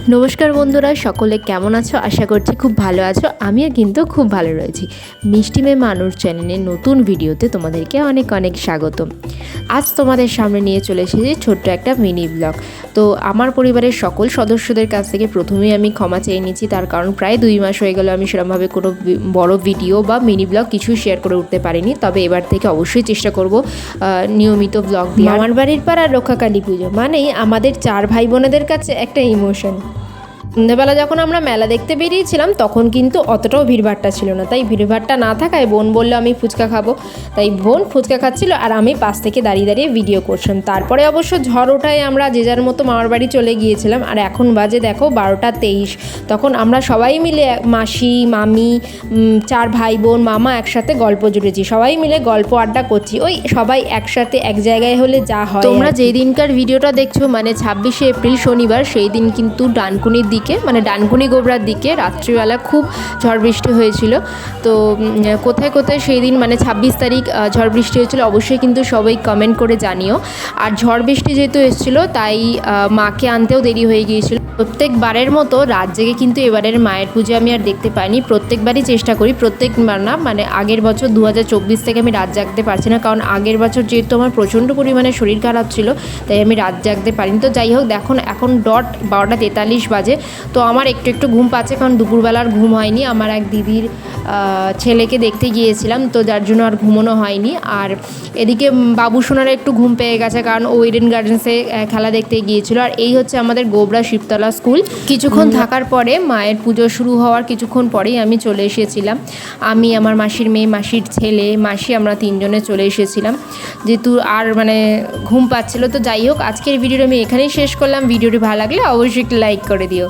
নমস্কার বন্ধুরা, সকলে কেমন আছো? আশা করছি খুব ভালো আছো। আমিও কিন্তু খুব ভালো রয়েছি। মিষ্টি মেয়ে মানুষ চ্যানেলের নতুন ভিডিওতে তোমাদেরকে অনেক অনেক স্বাগত। আজ তোমাদের সামনে নিয়ে চলে এসেছি ছোট্ট একটা মিনি ব্লগ। তো আমার পরিবারের সকল সদস্যদের কাছ থেকে প্রথমেই আমি ক্ষমা চেয়ে নিচ্ছি, তার কারণ প্রায় 2 মাস হয়ে গেল আমি সেরকমভাবে কোনো বড় ভিডিও বা মিনি ব্লগ কিছু শেয়ার করে উঠতে পারিনি। তবে এবার থেকে অবশ্যই চেষ্টা করব নিয়মিত ব্লগ দিয়ে। আমার বাড়ির পাড়ার রক্ষাকালী পুজো মানেই আমাদের 4 ভাই বোনেদের কাছে একটা ইমোশন। সন্ধ্যেবেলা যখন আমরা মেলা দেখতে বেরিয়েছিলাম তখন কিন্তু অতটাও ভিড়ভাট্টা ছিল না, তাই ভিড়ভাট্টা না থাকায় বোন বললো আমি ফুচকা খাবো, তাই বোন ফুচকা খাচ্ছিল আর আমি পাশ থেকে দাঁড়িয়ে দাঁড়িয়ে ভিডিও করছিলাম। তারপরে অবশ্য ঝড় ওঠায় আমরা যে যার মতো মামার বাড়ি চলে গিয়েছিলাম। আর এখন বাজে দেখো 12টা 23। তখন আমরা সবাই মিলে মাসি মামি 4 ভাই বোন মামা একসাথে গল্প জুড়েছি, সবাই মিলে গল্প আড্ডা করছি। ওই সবাই একসাথে এক জায়গায় হলে যা হয়। তোমরা যেই দিনকার ভিডিওটা দেখছো মানে 26শে এপ্রিল শনিবার, সেই দিন কিন্তু ডানকুনির দিকে মানে ডানকুনি গোবরার দিকে রাত্রিবেলা খুব ঝড় বৃষ্টি হয়েছিল। তো কোথায় কোথায় সেই দিন মানে 26 তারিখ ঝড় বৃষ্টি হয়েছিল অবশ্যই কিন্তু সবাই কমেন্ট করে জানিও। আর ঝড় বৃষ্টি যেহেতু এসেছিলো তাই মাকে আনতেও দেরি হয়ে গিয়েছিল। প্রত্যেকবারের মতো রাত জেগে কিন্তু এবারের মায়ের পুজো আমি আর দেখতে পাইনি। প্রত্যেকবারই চেষ্টা করি, প্রত্যেকবার না মানে আগের বছর 2024 থেকে আমি রাত জাগতে পারছি না, কারণ আগের বছর যেহেতু আমার প্রচণ্ড পরিমাণে শরীর খারাপ ছিল তাই আমি রাত জাগতে পারিনি। তো যাই হোক, দেখুন এখন ডট 12টা 43 বাজে। তো আমার একটু একটু ঘুম পাচ্ছে, কারণ দুপুরবেলার ঘুম হয়নি। আমার এক দিদির ছেলেকে দেখতে গিয়েছিলাম, তো যার জন্য আর ঘুমোনো হয়নি। আর এদিকে বাবু সোনার একটু ঘুম পেয়ে গেছে, কারণ ও ইডেন গার্ডেন্সে খেলা দেখতে গিয়েছিল। আর এই হচ্ছে আমাদের গোবরা শিবতলা স্কুল। কিছুক্ষণ থাকার পরে মায়ের পুজো শুরু হওয়ার কিছুক্ষণ পরেই আমি চলে এসেছিলাম। আমি, আমার মাসির মেয়ে, মাসির ছেলে, মাসি, আমরা 3 জনে চলে এসেছিলাম, যেহেতু আর মানে ঘুম পাচ্ছিল। তো যাই হোক, আজকের ভিডিওটা আমি এখানেই শেষ করলাম। ভিডিওটি ভালো লাগলে অবশ্যই একটু লাইক করে দিও।